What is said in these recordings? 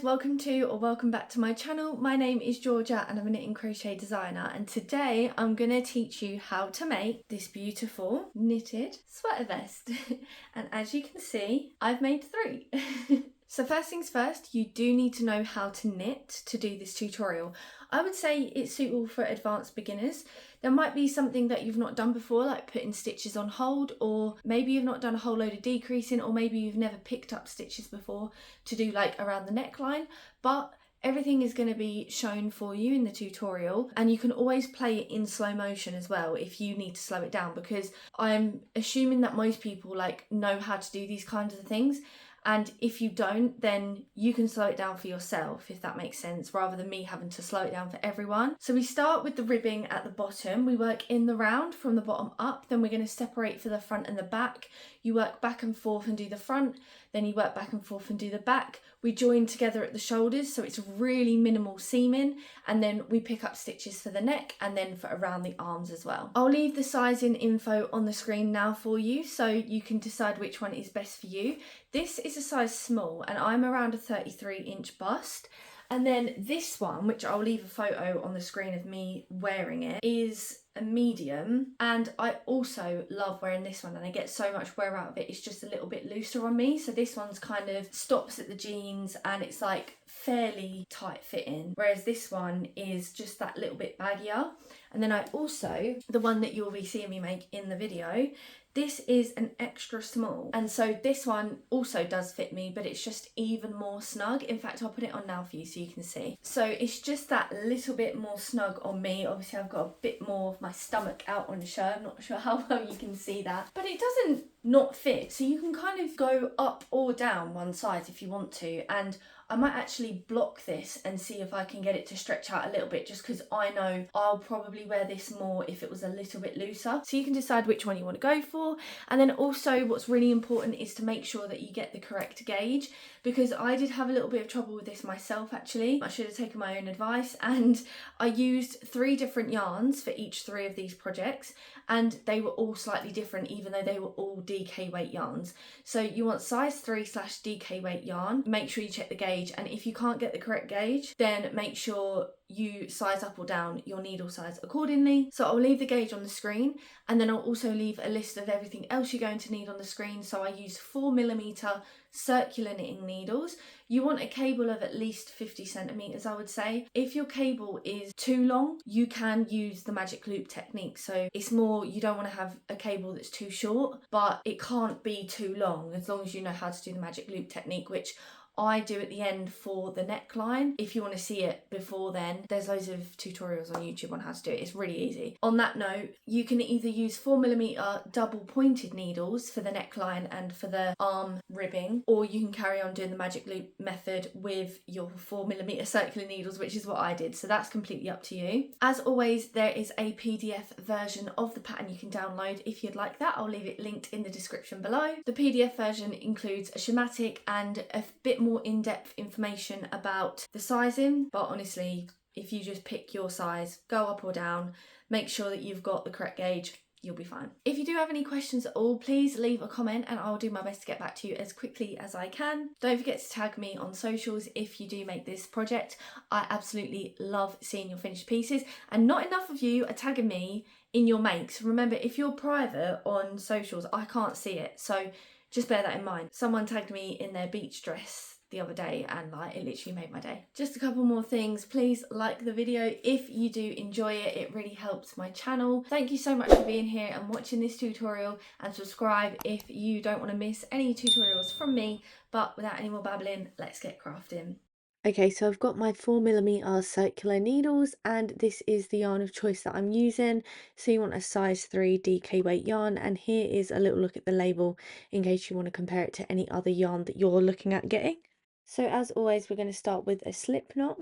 guys, welcome to or welcome back to my channel. My name is Georgia and I'm a knit and crochet designer, and today I'm going to teach you how to make this beautiful knitted sweater vest. And as you can see, I've made 3. So first things first, you do need to know how to knit to do this tutorial. I would say it's suitable for advanced beginners. There might be something that you've not done before, like putting stitches on hold, or maybe you've not done a whole load of decreasing, or maybe you've never picked up stitches before to do like around the neckline, but everything is going to be shown for you in the tutorial, and you can always play it in slow motion as well if you need to slow it down, because I'm assuming that most people know how to do these kinds of things. And if you don't, then you can slow it down for yourself, if that makes sense, rather than me having to slow it down for everyone. So we start with the ribbing at the bottom. We work in the round from the bottom up. Then we're going to separate for the front and the back. You work back and forth and do the front. Then you work back and forth and do the back. We join together at the shoulders, so it's really minimal seaming. And then we pick up stitches for the neck and then for around the arms as well. I'll leave the sizing info on the screen now for you, so you can decide which one is best for you. This is a size small and I'm around a 33-inch bust. And then this one, which I'll leave a photo on the screen of me wearing it, is a medium. And I also love wearing this one, and I get so much wear out of it. It's just a little bit looser on me. So this one's kind of stops at the jeans and it's like fairly tight fitting. Whereas this one is just that little bit baggier. And then I also, the one that you'll be seeing me make in the video, this is an extra small, and so this one also does fit me, but it's just even more snug. In fact, I'll put it on now for you so you can see. So it's just that little bit more snug on me. Obviously I've got a bit more of my stomach out on the shirt. I'm not sure how well you can see that, but it doesn't not fit, so you can kind of go up or down one size if you want to. And I might actually block this and see if I can get it to stretch out a little bit, just because I know I'll probably wear this more if it was a little bit looser. So you can decide which one you want to go for. And then also what's really important is to make sure that you get the correct gauge, because I did have a little bit of trouble with this myself actually. I should have taken my own advice, and I used 3 different yarns for each 3 of these projects, and they were all slightly different even though they were all DK weight yarns. So you want size 3/DK weight yarn. Make sure you check the gauge, and if you can't get the correct gauge, then make sure you size up or down your needle size accordingly. So I'll leave the gauge on the screen, and then I'll also leave a list of everything else you're going to need on the screen. So I use 4mm circular knitting needles. You want a cable of at least 50 centimeters, I would say. If your cable is too long, you can use the magic loop technique. So it's more, you don't want to have a cable that's too short, but it can't be too long, as long as you know how to do the magic loop technique, which I do at the end for the neckline. If you want to see it before then, there's loads of tutorials on YouTube on how to do it. It's really easy. On that note, you can either use 4mm double pointed needles for the neckline and for the arm ribbing, or you can carry on doing the magic loop method with your 4mm circular needles, which is what I did. So that's completely up to you. As always, there is a PDF version of the pattern you can download if you'd like that. I'll leave it linked in the description below. The PDF version includes a schematic and a bit more in-depth information about the sizing, but honestly, if you just pick your size, go up or down, make sure that you've got the correct gauge, you'll be fine. If you do have any questions at all, please leave a comment and I'll do my best to get back to you as quickly as I can. Don't forget to tag me on socials if you do make this project. I absolutely love seeing your finished pieces, and not enough of you are tagging me in your makes. Remember, if you're private on socials, I can't see it, so just bear that in mind. Someone tagged me in their beach dress the other day and it literally made my day. Just a couple more things. Please like the video if you do enjoy it. It really helps my channel. Thank you so much for being here and watching this tutorial, and subscribe if you don't want to miss any tutorials from me. But without any more babbling, let's get crafting. Okay, so I've got my 4mm circular needles, and this is the yarn of choice that I'm using. So you want a size 3 DK weight yarn, and here is a little look at the label in case you want to compare it to any other yarn that you're looking at getting. So as always, we're going to start with a slip knot,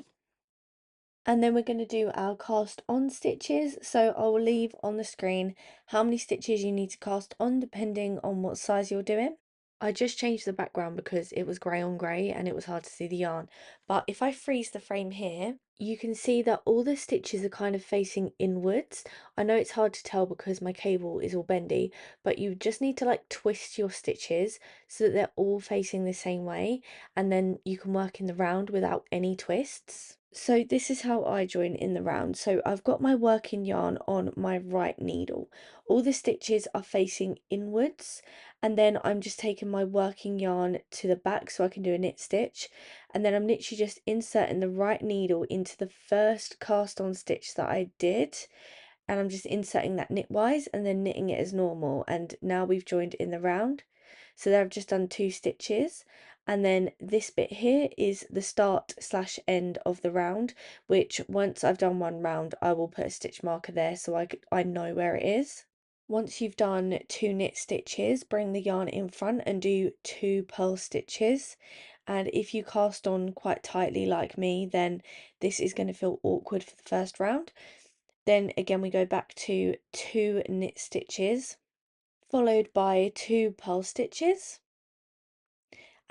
and then we're going to do our cast on stitches. So I'll leave on the screen how many stitches you need to cast on depending on what size you're doing. I just changed the background because it was grey on grey and it was hard to see the yarn. But if I freeze the frame here, you can see that all the stitches are kind of facing inwards. I know it's hard to tell because my cable is all bendy, but you just need to like twist your stitches so that they're all facing the same way, and then you can work in the round without any twists. So this is how I join in the round. So I've got my working yarn on my right needle. All the stitches are facing inwards, and then I'm just taking my working yarn to the back so I can do a knit stitch, and then I'm literally just inserting the right needle into the first cast on stitch that I did, and I'm just inserting that knitwise and then knitting it as normal, and now we've joined in the round. So there I've just done 2 stitches, and then this bit here is the start slash end of the round, which once I've done one round I will put a stitch marker there so I know where it is. Once you've done 2 knit stitches, bring the yarn in front and do 2 purl stitches. And if you cast on quite tightly like me, then this is going to feel awkward for the first round. Then again we go back to 2 knit stitches, followed by 2 purl stitches.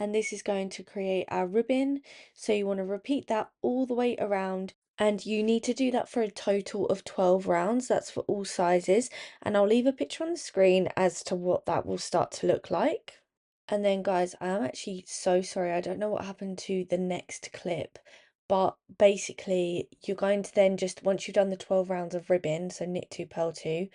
And this is going to create our ribbon. So you want to repeat that all the way around, and you need to do that for a total of 12 rounds. That's for all sizes, and I'll leave a picture on the screen as to what that will start to look like. And then guys, I am actually so sorry, I don't know what happened to the next clip, but basically you're going to then just, once you've done the 12 rounds of ribbon, so knit 2 purl 2,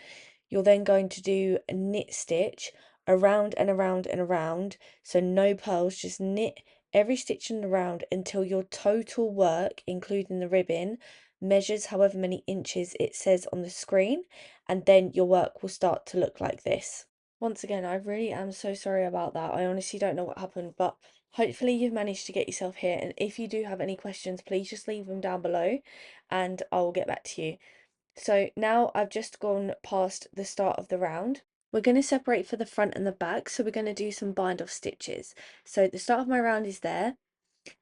you're then going to do a knit stitch around and around and around, so no purls, just knit every stitch in the round until your total work, including the ribbon, measures however many inches it says on the screen, and then your work will start to look like this. Once again, I really am so sorry about that. I honestly don't know what happened, but hopefully you've managed to get yourself here, and if you do have any questions, please just leave them down below and I will get back to you. So now I've just gone past the start of the round. We're going to separate for the front and the back, so we're going to do some bind off stitches. So the start of my round is there,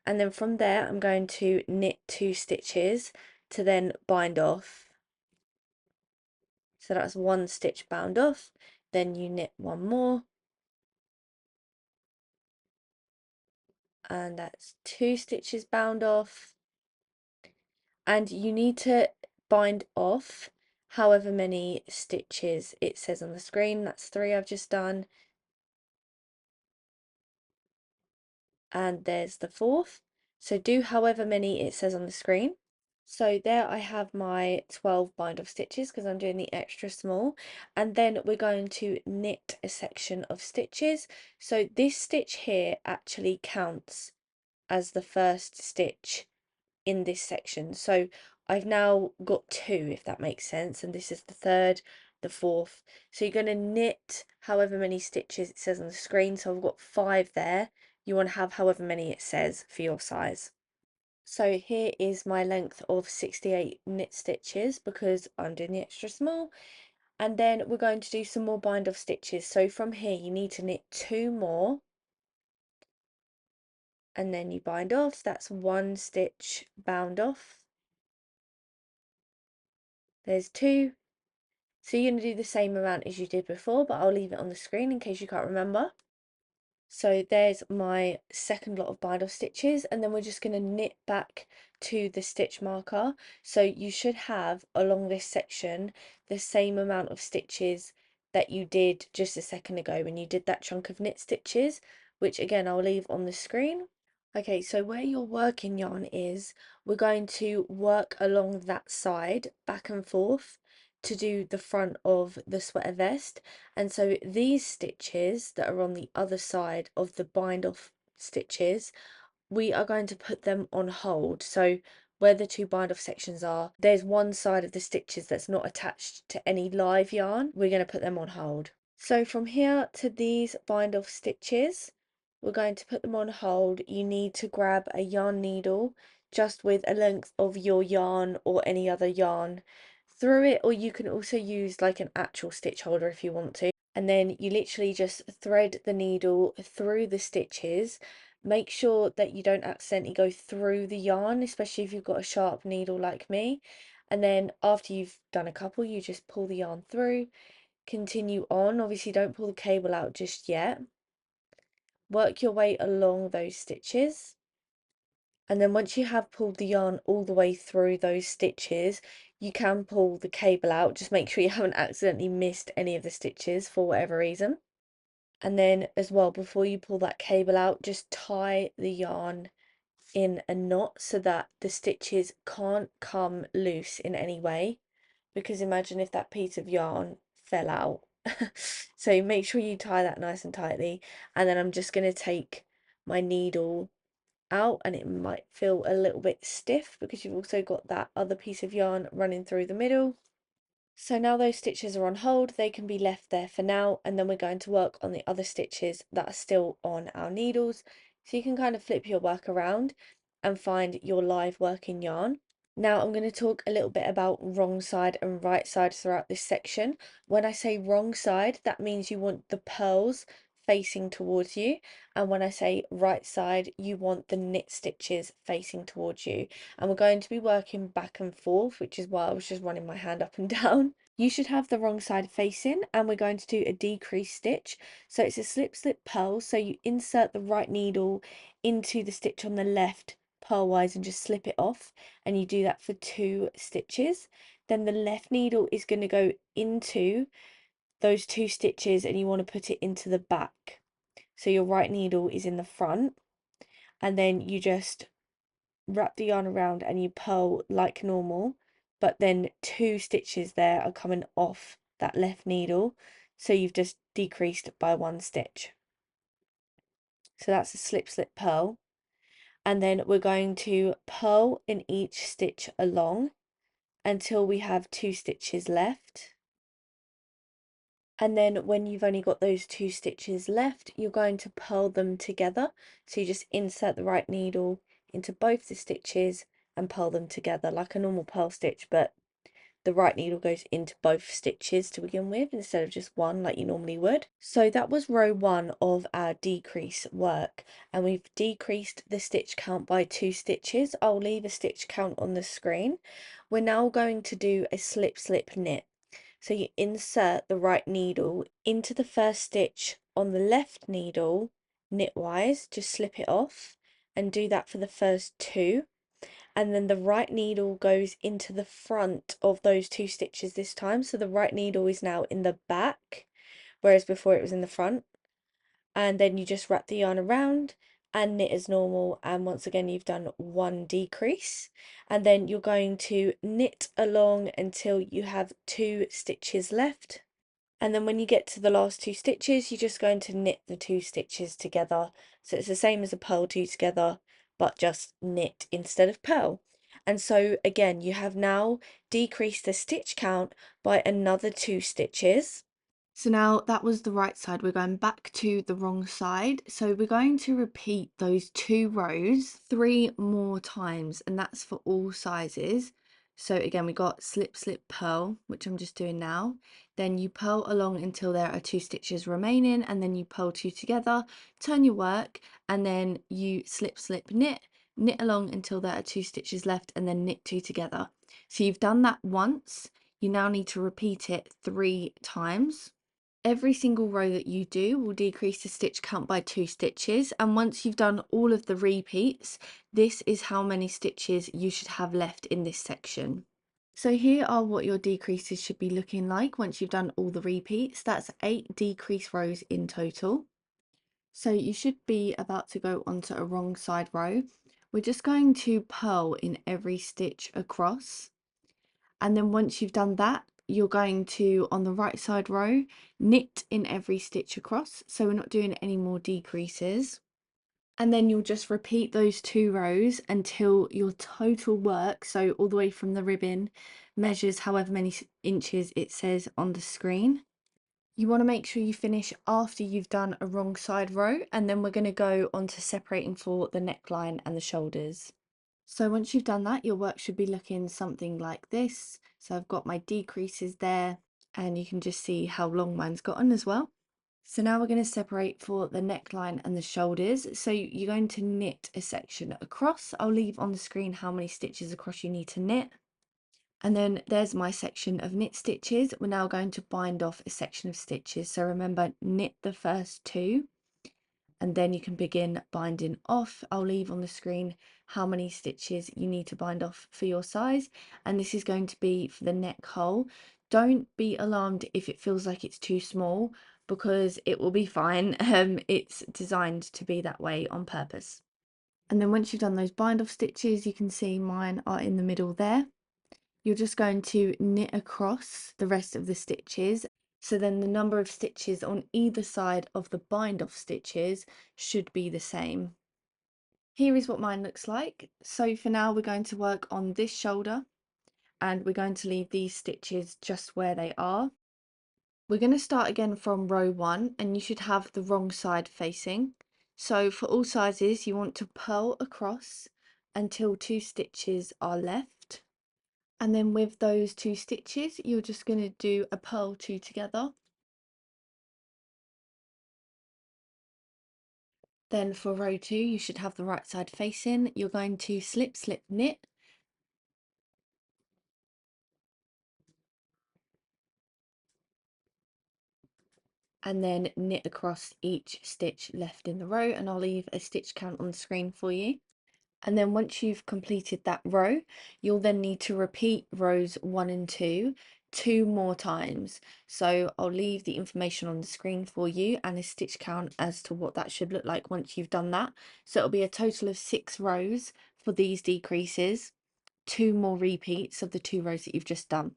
and then from there I'm going to knit 2 stitches to then bind off. So that's 1 stitch bound off, then you knit 1 more, and that's 2 stitches bound off, and you need to bind off however many stitches it says on the screen. That's 3 I've just done, and there's the 4th. So do however many it says on the screen. So there I have my 12 bind off stitches because I'm doing the extra small, and then we're going to knit a section of stitches. So this stitch here actually counts as the first stitch in this section. So I've now got 2, if that makes sense, and this is the 3rd, the 4th. So you're going to knit however many stitches it says on the screen. So I've got 5 there. You want to have however many it says for your size. So here is my length of 68 knit stitches because I'm doing the extra small. And then we're going to do some more bind off stitches. So from here you need to knit 2 more, and then you bind off. That's 1 stitch bound off. There's 2. So you're going to do the same amount as you did before, but I'll leave it on the screen in case you can't remember. So there's my second lot of bind off stitches, and then we're just going to knit back to the stitch marker. So you should have along this section the same amount of stitches that you did just a second ago when you did that chunk of knit stitches, which again I'll leave on the screen. Okay, so where your working yarn is, we're going to work along that side back and forth to do the front of the sweater vest. And so these stitches that are on the other side of the bind off stitches, we are going to put them on hold. So where the 2 bind off sections are, there's one side of the stitches that's not attached to any live yarn. We're going to put them on hold. So from here to these bind off stitches, we're going to put them on hold. You need to grab a yarn needle just with a length of your yarn or any other yarn through it, or you can also use like an actual stitch holder if you want to. And then you literally just thread the needle through the stitches. Make sure that you don't accidentally go through the yarn, especially if you've got a sharp needle like me. And then after you've done a couple, you just pull the yarn through, continue on. Obviously don't pull the cable out just yet. work your way along those stitches. And then once you have pulled the yarn all the way through those stitches, you can pull the cable out. Just make sure you haven't accidentally missed any of the stitches for whatever reason. And then as well, before you pull that cable out, just tie the yarn in a knot so that the stitches can't come loose in any way. Because imagine if that piece of yarn fell out. So make sure you tie that nice and tightly. And then I'm just going to take my needle out, and it might feel a little bit stiff because you've also got that other piece of yarn running through the middle. So now those stitches are on hold, they can be left there for now, and then we're going to work on the other stitches that are still on our needles. So you can kind of flip your work around and find your live working yarn. Now I'm going to talk a little bit about wrong side and right side throughout this section. When I say wrong side, that means you want the pearls facing towards you, and when I say right side, you want the knit stitches facing towards you. And we're going to be working back and forth, which is why I was just running my hand up and down. You should have the wrong side facing, and we're going to do a decrease stitch. So it's a slip slip purl, so you insert the right needle into the stitch on the left purlwise and just slip it off, and you do that for 2 stitches. Then the left needle is going to go into those 2 stitches and you want to put it into the back. So your right needle is in the front, and then you just wrap the yarn around and you purl like normal, but then 2 stitches there are coming off that left needle, so you've just decreased by 1 stitch. So that's a slip slip purl. And then we're going to purl in each stitch along until we have 2 stitches left. And then when you've only got those 2 stitches left, you're going to purl them together. So you just insert the right needle into both the stitches and purl them together like a normal purl stitch, but the right needle goes into both stitches to begin with instead of just one like you normally would. So that was row 1 of our decrease work, and we've decreased the stitch count by 2 stitches. I'll leave a stitch count on the screen. We're now going to do a slip slip knit. So you insert the right needle into the first stitch on the left needle knitwise, just slip it off and do that for the first 2. And then the right needle goes into the front of those 2 stitches this time. So the right needle is now in the back, whereas before it was in the front. And then you just wrap the yarn around and knit as normal, and once again you've done 1 decrease, and then you're going to knit along until you have 2 stitches left, and then when you get to the last 2 stitches you're just going to knit the 2 stitches together. So it's the same as a purl 2 together, but just knit instead of purl. And so again you have now decreased the stitch count by another 2 stitches. So now that was the right side, we're going back to the wrong side. So we're going to repeat those 2 rows 3 more times, and that's for all sizes. So again, we got slip, slip, purl, which I'm just doing now. Then you purl along until there are 2 stitches remaining, and then you purl 2 together, turn your work, and then you slip, slip, knit, knit along until there are 2 stitches left, and then knit 2 together. So you've done that once. You now need to repeat it 3 times. Every single row that you do will decrease the stitch count by 2 stitches, and once you've done all of the repeats, this is how many stitches you should have left in this section. So here are what your decreases should be looking like once you've done all the repeats. That's 8 decrease rows in total. So you should be about to go onto a wrong side row. We're just going to purl in every stitch across. And then once you've done that, you're going to, on the right side row, knit in every stitch across. So we're not doing any more decreases. And then you'll just repeat those 2 rows until your total work, so all the way from the ribbon, measures however many inches it says on the screen. You want to make sure you finish after you've done a wrong side row, and then we're going to go on to separating for the neckline and the shoulders. So once you've done that, your work should be looking something like this. So I've got my decreases there, and you can just see how long mine's gotten as well. So now we're going to separate for the neckline and the shoulders. So you're going to knit a section across. I'll leave on the screen how many stitches across you need to knit. And then there's my section of knit stitches. We're now going to bind off a section of stitches. So remember, knit the first 2 and then you can begin binding off. I'll leave on the screen how many stitches you need to bind off for your size, and this is going to be for the neck hole. Don't be alarmed if it feels like it's too small, because it will be fine. It's designed to be that way on purpose. And then once you've done those bind off stitches, you can see mine are in the middle there. You're just going to knit across the rest of the stitches, so then the number of stitches on either side of the bind off stitches should be the same. Here is what mine looks like. So for now we're going to work on this shoulder, and we're going to leave these stitches just where they are. We're going to start again from row 1, and you should have the wrong side facing. So for all sizes you want to purl across until 2 stitches are left. And then with those 2 stitches, you're just going to do a purl 2 together. Then for row 2, you should have the right side facing. You're going to slip, slip, knit. And then knit across each stitch left in the row, and I'll leave a stitch count on the screen for you. And then once you've completed that row, you'll then need to repeat rows 1 and 2 more times. So I'll leave the information on the screen for you and a stitch count as to what that should look like once you've done that. So it'll be a total of 6 rows for these decreases, 2 more repeats of the 2 rows that you've just done.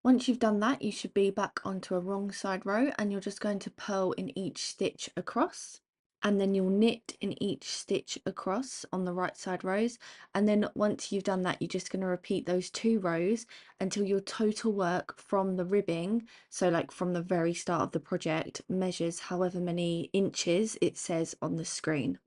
Once you've done that, you should be back onto a wrong side row, and you're just going to purl in each stitch across, and then you'll knit in each stitch across on the right side rows. And then once you've done that, you're just going to repeat those 2 rows until your total work from the ribbing, so like from the very start of the project, measures however many inches it says on the screen.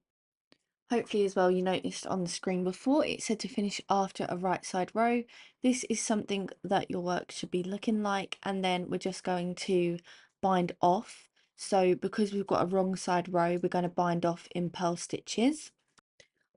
Hopefully as well you noticed on the screen before it said to finish after a right side row. This is something that your work should be looking like, and then we're just going to bind off. So because we've got a wrong side row, we're going to bind off in purl stitches.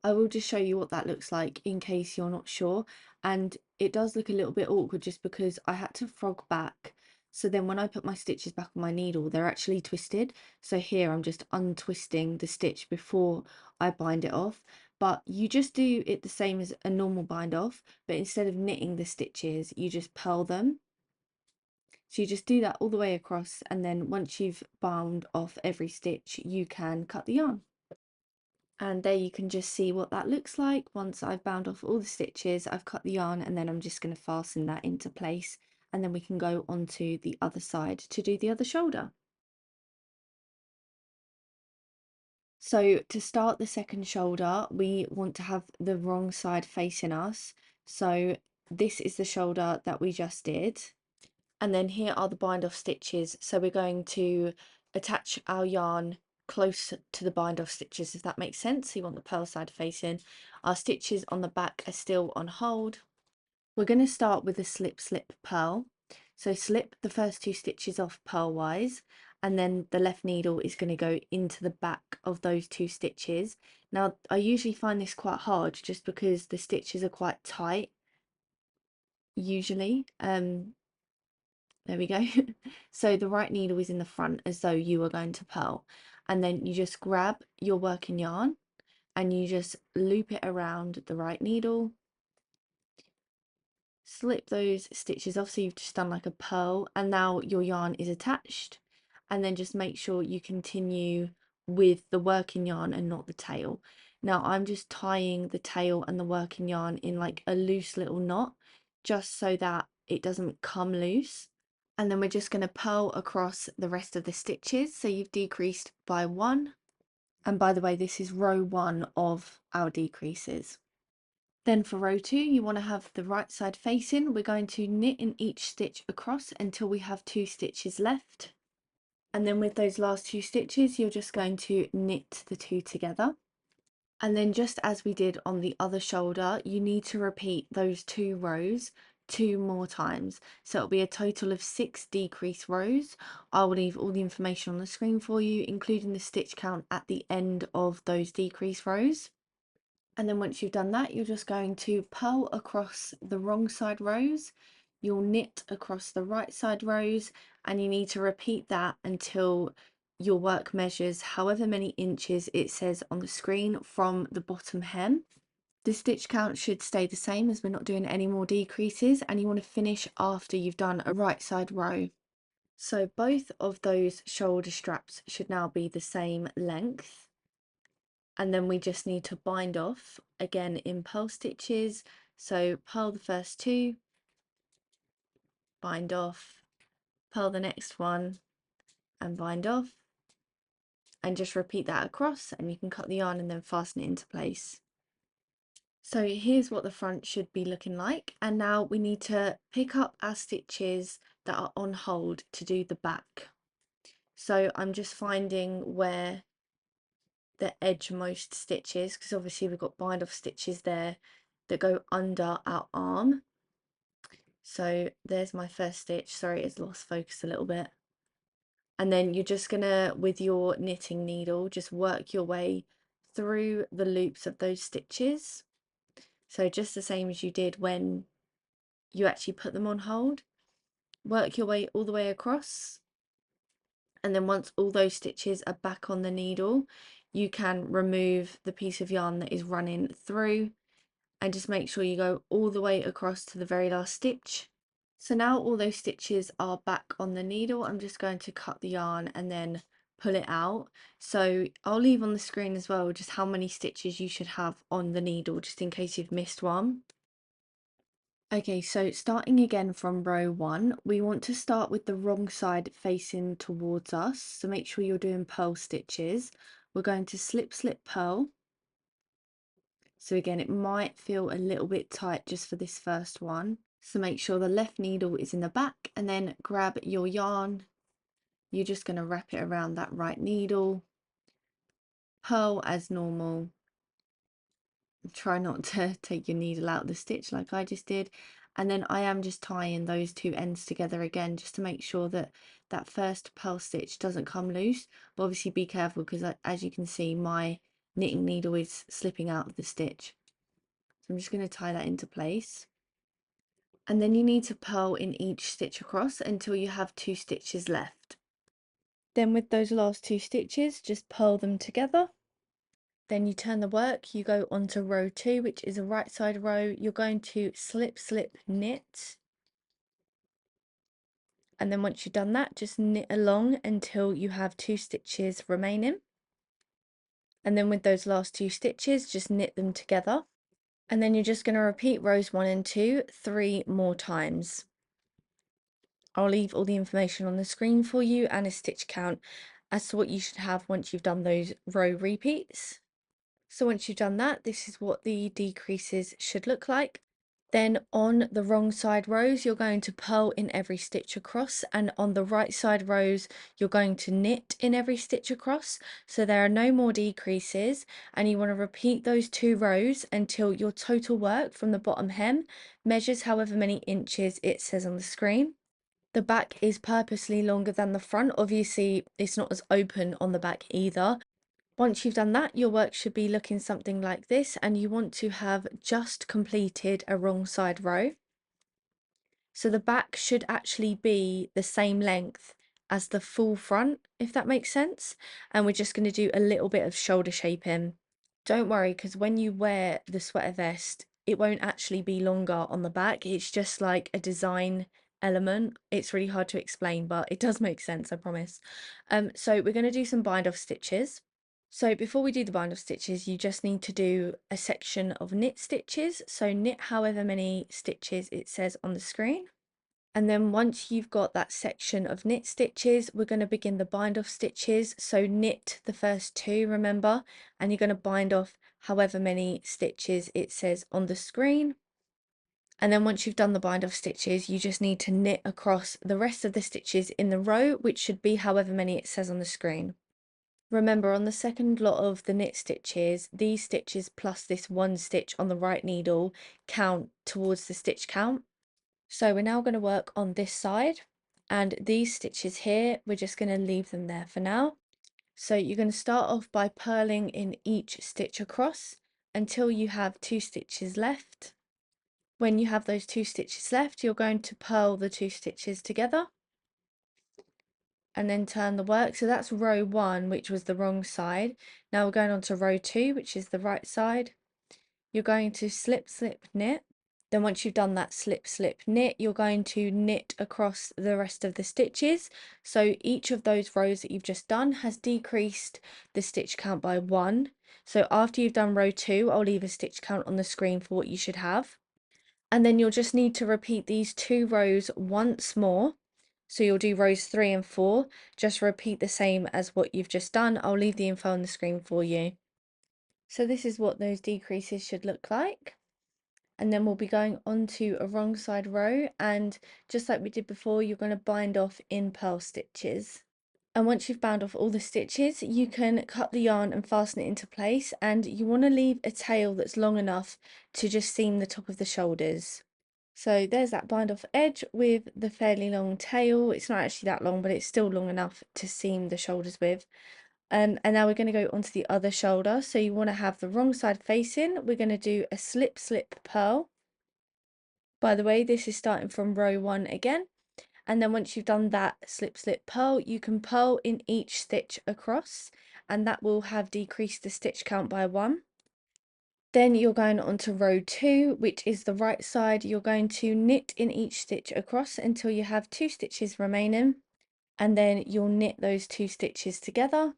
I will just show you what that looks like in case you're not sure, and it does look a little bit awkward just because I had to frog back. So then when I put my stitches back on my needle, they're actually twisted. So here I'm just untwisting the stitch before I bind it off. But you just do it the same as a normal bind off, but instead of knitting the stitches, you just purl them. So you just do that all the way across, and then once you've bound off every stitch, you can cut the yarn. And there you can just see what that looks like. Once I've bound off all the stitches, I've cut the yarn, and then I'm just going to fasten that into place, and then we can go on to the other side to do the other shoulder. So to start the second shoulder, we want to have the wrong side facing us. So this is the shoulder that we just did. And then here are the bind off stitches. So we're going to attach our yarn close to the bind off stitches, if that makes sense. So you want the purl side facing. Our stitches on the back are still on hold. We're going to start with a slip, slip, purl. So slip the first 2 stitches off purlwise, and then the left needle is going to go into the back of those 2 stitches. Now I usually find this quite hard just because the stitches are quite tight usually. There we go. So the right needle is in the front as though you are going to purl, and then you just grab your working yarn and you just loop it around the right needle, slip those stitches off, so you've just done like a purl, and now your yarn is attached. And then just make sure you continue with the working yarn and not the tail. Now I'm just tying the tail and the working yarn in like a loose little knot, just so that it doesn't come loose. And then we're just going to purl across the rest of the stitches, so you've decreased by 1. And by the way, this is row 1 of our decreases. Then for row 2, you want to have the right side facing. We're going to knit in each stitch across until we have 2 stitches left. And then with those last 2 stitches, you're just going to knit the 2 together. And then just as we did on the other shoulder, you need to repeat those 2 rows 2 more times. So it'll be a total of 6 decrease rows. I will leave all the information on the screen for you, including the stitch count at the end of those decrease rows. And then once you've done that, you're just going to purl across the wrong side rows, you'll knit across the right side rows, and you need to repeat that until your work measures however many inches it says on the screen from the bottom hem. The stitch count should stay the same as we're not doing any more decreases, and you want to finish after you've done a right side row. So both of those shoulder straps should now be the same length, and then we just need to bind off again in purl stitches. So purl the first two, bind off, purl the next one and bind off, and just repeat that across, and you can cut the yarn and then fasten it into place. So here's what the front should be looking like, and now we need to pick up our stitches that are on hold to do the back. So I'm just finding where the edgemost stitches, because obviously we've got bind off stitches there that go under our arm. So there's my first stitch. Sorry, it's lost focus a little bit. And then you're just gonna, with your knitting needle, just work your way through the loops of those stitches. So just the same as you did when you actually put them on hold. Work your way all the way across, and then once all those stitches are back on the needle, you can remove the piece of yarn that is running through, and just make sure you go all the way across to the very last stitch. So now all those stitches are back on the needle. I'm just going to cut the yarn and then pull it out. So I'll leave on the screen as well just how many stitches you should have on the needle, just in case you've missed one. Okay, so starting again from row 1, we want to start with the wrong side facing towards us. So make sure you're doing purl stitches. We're going to slip, slip, purl. So again, it might feel a little bit tight just for this first one. So make sure the left needle is in the back, and then grab your yarn. You're just going to wrap it around that right needle. Purl as normal. Try not to take your needle out of the stitch like I just did, and then I am just tying those two ends together again just to make sure that that first purl stitch doesn't come loose. But obviously be careful, because as you can see, my knitting needle is slipping out of the stitch. So I'm just going to tie that into place, and then you need to purl in each stitch across until you have 2 stitches left. Then with those last 2 stitches, just purl them together. Then you turn the work, you go on to row 2, which is a right side row. You're going to slip, slip, knit. And then once you've done that, just knit along until you have 2 stitches remaining. And then with those last 2 stitches, just knit them together. And then you're just going to repeat rows 1 and 2 3 more times. I'll leave all the information on the screen for you and a stitch count as to what you should have once you've done those row repeats. So once you've done that, this is what the decreases should look like. Then on the wrong side rows, you're going to purl in every stitch across, and on the right side rows, you're going to knit in every stitch across. So there are no more decreases, and you want to repeat those 2 rows until your total work from the bottom hem measures however many inches it says on the screen. The back is purposely longer than the front. Obviously, it's not as open on the back either. Once you've done that, your work should be looking something like this, and you want to have just completed a wrong side row. So the back should actually be the same length as the full front, if that makes sense. And we're just going to do a little bit of shoulder shaping. Don't worry, because when you wear the sweater vest, it won't actually be longer on the back. It's just like a design element. It's really hard to explain, but it does make sense, I promise. So we're going to do some bind off stitches. So before we do the bind off stitches, you just need to do a section of knit stitches. So knit however many stitches it says on the screen. And then once you've got that section of knit stitches, we're going to begin the bind off stitches. So knit the first 2, remember, and you're going to bind off however many stitches it says on the screen. And then once you've done the bind off stitches, you just need to knit across the rest of the stitches in the row, which should be however many it says on the screen. Remember, on the second lot of the knit stitches, these stitches plus this 1 stitch on the right needle count towards the stitch count. So we're now going to work on this side, and these stitches here, we're just going to leave them there for now. So you're going to start off by purling in each stitch across until you have 2 stitches left. When you have those 2 stitches left, you're going to purl the 2 stitches together. and then turn the work. So that's row 1, which was the wrong side. Now we're going on to row 2, which is the right side. You're going to slip, slip, knit. Then once you've done that slip, slip, knit, you're going to knit across the rest of the stitches. So each of those rows that you've just done has decreased the stitch count by 1. So after you've done row 2, I'll leave a stitch count on the screen for what you should have. And then you'll just need to repeat these 2 rows once more. So you'll do rows 3 and 4, just repeat the same as what you've just done. I'll leave the info on the screen for you. So this is what those decreases should look like. And then we'll be going on to a wrong side row, and just like we did before, you're going to bind off in purl stitches. And once you've bound off all the stitches, you can cut the yarn and fasten it into place, and you want to leave a tail that's long enough to just seam the top of the shoulders. So there's that bind off edge with the fairly long tail. It's not actually that long, but it's still long enough to seam the shoulders with. And now we're going to go onto the other shoulder. So you want to have the wrong side facing. We're going to do a slip, slip, purl. By the way, this is starting from row 1 again. And then once you've done that slip, slip, purl, you can purl in each stitch across, and that will have decreased the stitch count by 1. Then you're going on to row 2, which is the right side. You're going to knit in each stitch across until you have 2 stitches remaining, and then you'll knit those 2 stitches together.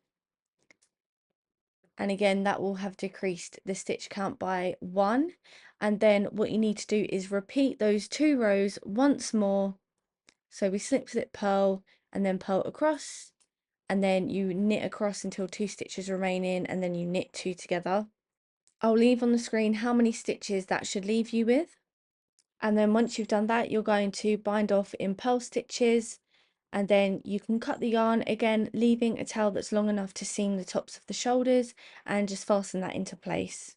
And again, that will have decreased the stitch count by 1. And then what you need to do is repeat those 2 rows once more. So we slip, slip, purl, and then purl across, and then you knit across until 2 stitches remaining, and then you knit 2 together. I'll leave on the screen how many stitches that should leave you with. And then once you've done that, you're going to bind off in purl stitches, and then you can cut the yarn again, leaving a tail that's long enough to seam the tops of the shoulders, and just fasten that into place.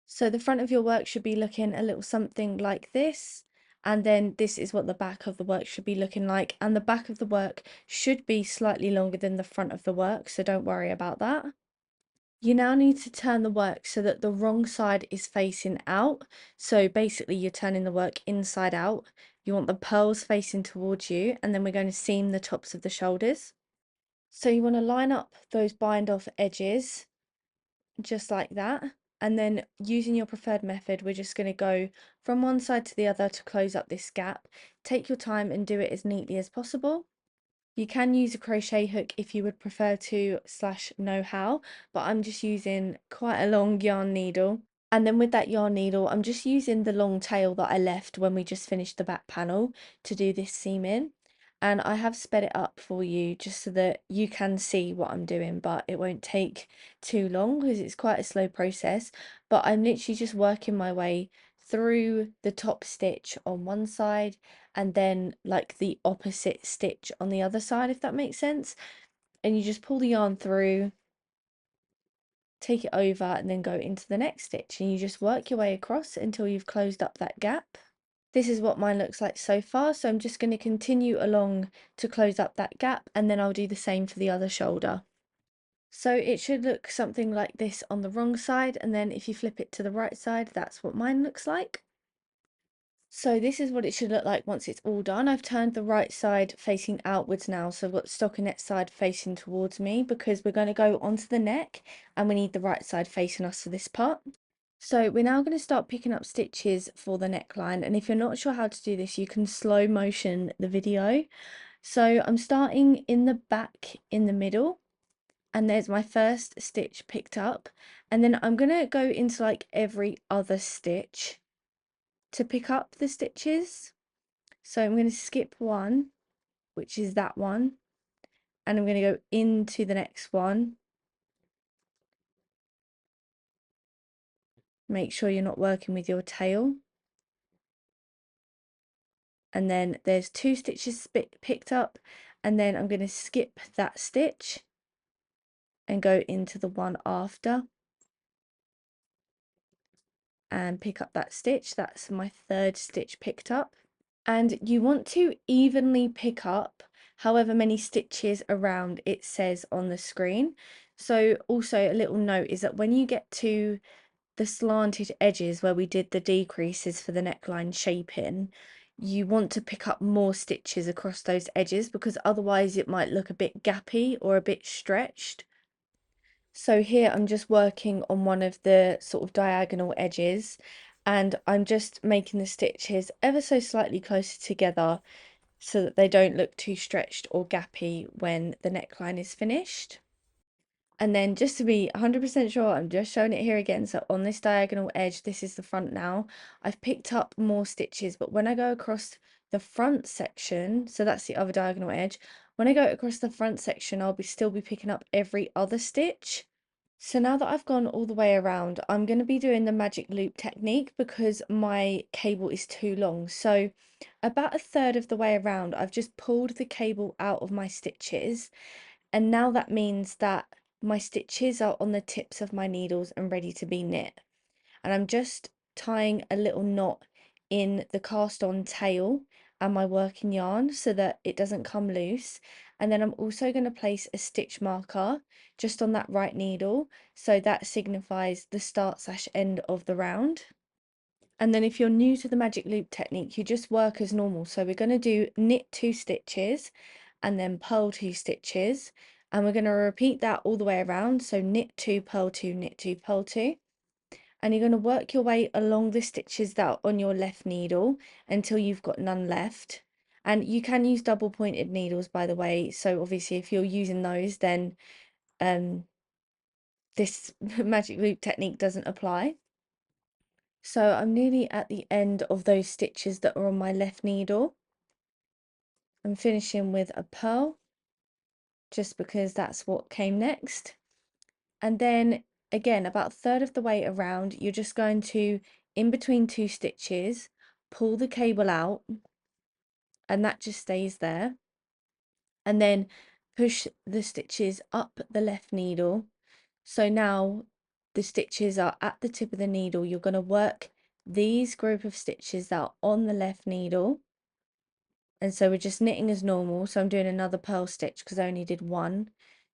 So the front of your work should be looking a little something like this, and then this is what the back of the work should be looking like, and the back of the work should be slightly longer than the front of the work, so don't worry about that. You now need to turn the work so that the wrong side is facing out. So basically you're turning the work inside out. You want the pearls facing towards you, and then we're going to seam the tops of the shoulders. So you want to line up those bind off edges just like that, and then using your preferred method, we're just going to go from one side to the other to close up this gap. Take your time and do it as neatly as possible. You can use a crochet hook if you would prefer to / know how, but I'm just using quite a long yarn needle. And then with that yarn needle, I'm just using the long tail that I left when we just finished the back panel to do this seam in. And I have sped it up for you just so that you can see what I'm doing, but it won't take too long because it's quite a slow process. But I'm literally just working my way through the top stitch on one side, and then like the opposite stitch on the other side, if that makes sense. And you just pull the yarn through, take it over, and then go into the next stitch, and you just work your way across until you've closed up that gap. This is what mine looks like so far, so I'm just going to continue along to close up that gap, and then I'll do the same for the other shoulder. So it should look something like this on the wrong side, and then if you flip it to the right side, that's what mine looks like. So this is what it should look like once it's all done. I've turned the right side facing outwards now, so I've got the stockinette side facing towards me because we're going to go onto the neck, and we need the right side facing us for this part. So we're now going to start picking up stitches for the neckline, and if you're not sure how to do this, you can slow motion the video. So I'm starting in the back in the middle, and there's my first stitch picked up, and then I'm going to go into like every other stitch to pick up the stitches. So I'm going to skip one, which is that one, and I'm going to go into the next one. Make sure you're not working with your tail. And then there's 2 stitches picked up, and then I'm going to skip that stitch and go into the one after and pick up that stitch. That's my 3rd stitch picked up. And you want to evenly pick up however many stitches around it says on the screen. So also a little note is that when you get to the slanted edges where we did the decreases for the neckline shaping, you want to pick up more stitches across those edges, because otherwise it might look a bit gappy or a bit stretched. So here I'm just working on one of the sort of diagonal edges, and I'm just making the stitches ever so slightly closer together so that they don't look too stretched or gappy when the neckline is finished. And then just to be 100% sure, I'm just showing it here again. So on this diagonal edge, this is the front now. I've picked up more stitches, but when I go across the front section, so that's the other diagonal edge, when I go across the front section, I'll still be picking up every other stitch. So now that I've gone all the way around, I'm going to be doing the magic loop technique because my cable is too long. So about a third of the way around, I've just pulled the cable out of my stitches, and now that means that my stitches are on the tips of my needles and ready to be knit. And I'm just tying a little knot in the cast on tail and my working yarn so that it doesn't come loose. And then I'm also going to place a stitch marker just on that right needle, so that signifies the start/end of the round. And then if you're new to the magic loop technique, you just work as normal. So we're going to do knit 2 stitches and then purl 2 stitches, and we're going to repeat that all the way around. So knit 2, purl 2, knit 2, purl 2, and you're going to work your way along the stitches that are on your left needle until you've got none left. And you can use double pointed needles, by the way, so obviously if you're using those, then this magic loop technique doesn't apply. So I'm nearly at the end of those stitches that are on my left needle. I'm finishing with a purl just because that's what came next. And then again, about a third of the way around, you're just going to, in between 2 stitches, pull the cable out, and that just stays there. And then push the stitches up the left needle. So now the stitches are at the tip of the needle. You're going to work these group of stitches that are on the left needle. And so we're just knitting as normal. So I'm doing another purl stitch because I only did one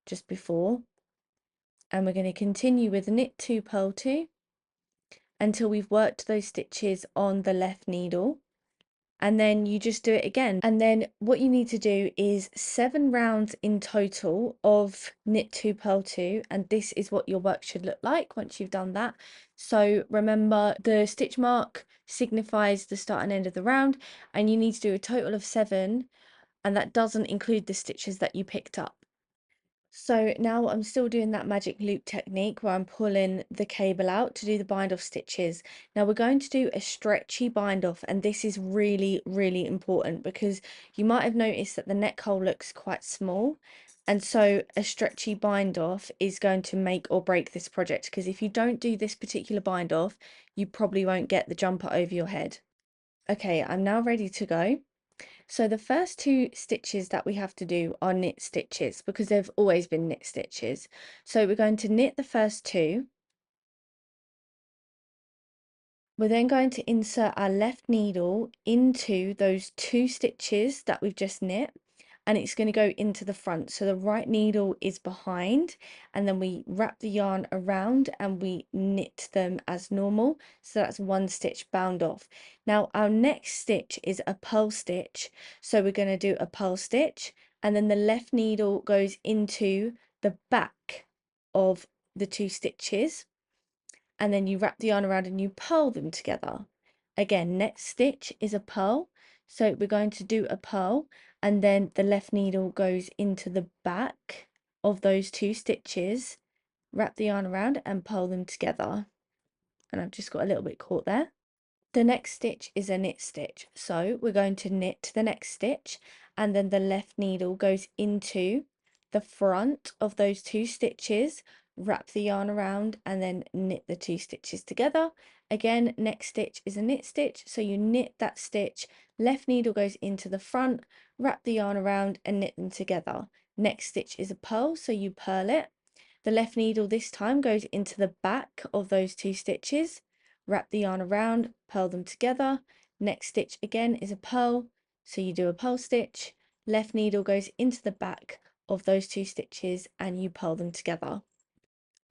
just before. And we're going to continue with knit 2, purl 2 until we've worked those stitches on the left needle. And then you just do it again. And then what you need to do is 7 rounds in total of knit 2, purl 2, and this is what your work should look like once you've done that. So remember, the stitch mark signifies the start and end of the round, and you need to do a total of 7, and that doesn't include the stitches that you picked up. So now I'm still doing that magic loop technique where I'm pulling the cable out to do the bind off stitches. Now we're going to do a stretchy bind off, and this is really, really important because you might have noticed that the neck hole looks quite small. And so a stretchy bind off is going to make or break this project, because if you don't do this particular bind off, you probably won't get the jumper over your head. Okay, I'm now ready to go. So the first 2 stitches that we have to do are knit stitches because they've always been knit stitches. So we're going to knit the first 2. We're then going to insert our left needle into those 2 stitches that we've just knit, and it's going to go into the front. So the right needle is behind, and then we wrap the yarn around and we knit them as normal. So that's 1 stitch bound off. Now our next stitch is a purl stitch. So we're going to do a purl stitch, and then the left needle goes into the back of the 2 stitches, and then you wrap the yarn around and you purl them together. Again, next stitch is a purl, so we're going to do a purl, and then the left needle goes into the back of those 2 stitches, wrap the yarn around and purl them together. And I've just got a little bit caught there. The next stitch is a knit stitch, so we're going to knit the next stitch, and then the left needle goes into the front of those 2 stitches, wrap the yarn around and then knit the 2 stitches together. Again, next stitch is a knit stitch, so you knit that stitch, left needle goes into the front, wrap the yarn around and knit them together. Next stitch is a purl, so you purl it. The left needle this time goes into the back of those 2 stitches, wrap the yarn around, purl them together. Next stitch again is a purl, so you do a purl stitch, left needle goes into the back of those 2 stitches and you purl them together.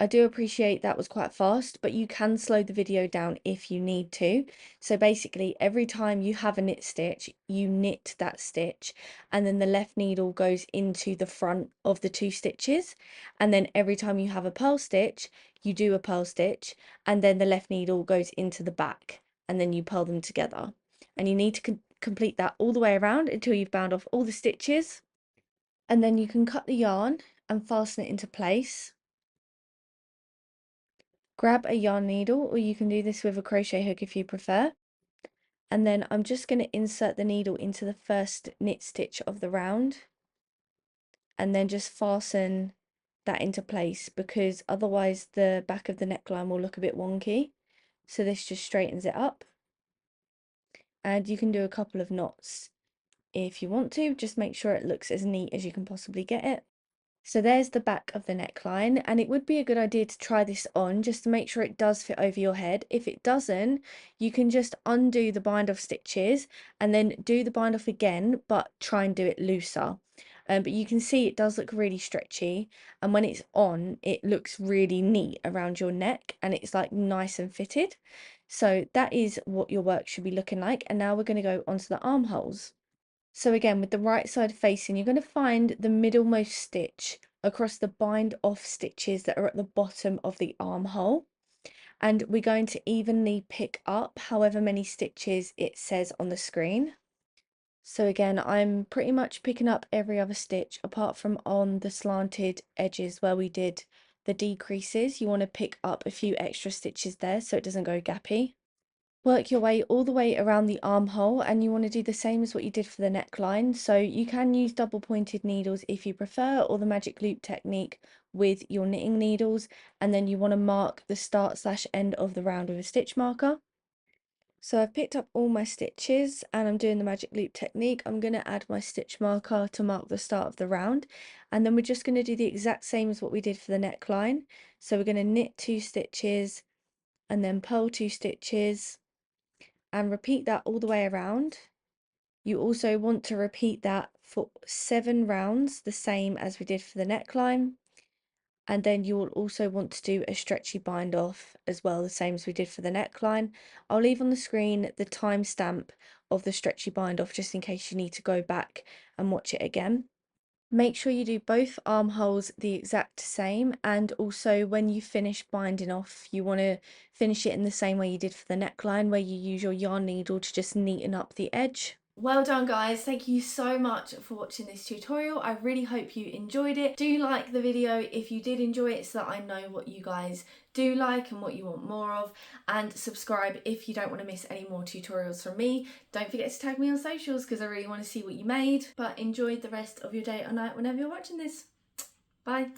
I do appreciate that was quite fast, but you can slow the video down if you need to. So basically, every time you have a knit stitch, you knit that stitch, and then the left needle goes into the front of the two stitches. And then every time you have a purl stitch, you do a purl stitch, and then the left needle goes into the back, and then you purl them together. And you need to complete that all the way around until you've bound off all the stitches. And then you can cut the yarn and fasten it into place. Grab a yarn needle, or you can do this with a crochet hook if you prefer. And then I'm just going to insert the needle into the first knit stitch of the round, and then just fasten that into place, because otherwise the back of the neckline will look a bit wonky. So this just straightens it up. And you can do a couple of knots if you want to, just make sure it looks as neat as you can possibly get it. So there's the back of the neckline, and it would be a good idea to try this on just to make sure it does fit over your head. If it doesn't, you can just undo the bind off stitches and then do the bind off again, but try and do it looser. But you can see it does look really stretchy, and when it's on, it looks really neat around your neck and it's like nice and fitted. So that is what your work should be looking like. And now we're going to go onto the armholes. So again, with the right side facing, you're going to find the middlemost stitch across the bind off stitches that are at the bottom of the armhole. And we're going to evenly pick up however many stitches it says on the screen. So again, I'm pretty much picking up every other stitch apart from on the slanted edges where we did the decreases. You want to pick up a few extra stitches there so it doesn't go gappy. Work your way all the way around the armhole, and you want to do the same as what you did for the neckline. So you can use double pointed needles if you prefer, or the magic loop technique with your knitting needles, and then you want to mark the start/end of the round with a stitch marker. So I've picked up all my stitches and I'm doing the magic loop technique. I'm going to add my stitch marker to mark the start of the round, and then we're just going to do the exact same as what we did for the neckline. So we're going to knit 2 stitches and then purl 2 stitches and repeat that all the way around. You also want to repeat that for 7 rounds, the same as we did for the neckline. And then you will also want to do a stretchy bind off as well, the same as we did for the neckline. I'll leave on the screen the timestamp of the stretchy bind off just in case you need to go back and watch it again. Make sure you do both armholes the exact same, and also when you finish binding off, you want to finish it in the same way you did for the neckline, where you use your yarn needle to just neaten up the edge. Well done guys, thank you so much for watching this tutorial. I really hope you enjoyed it. Do like the video if you did enjoy it so that I know what you guys do like and what you want more of, and subscribe if you don't want to miss any more tutorials from me. Don't forget to tag me on socials because I really want to see what you made. But enjoy the rest of your day or night whenever you're watching this. Bye.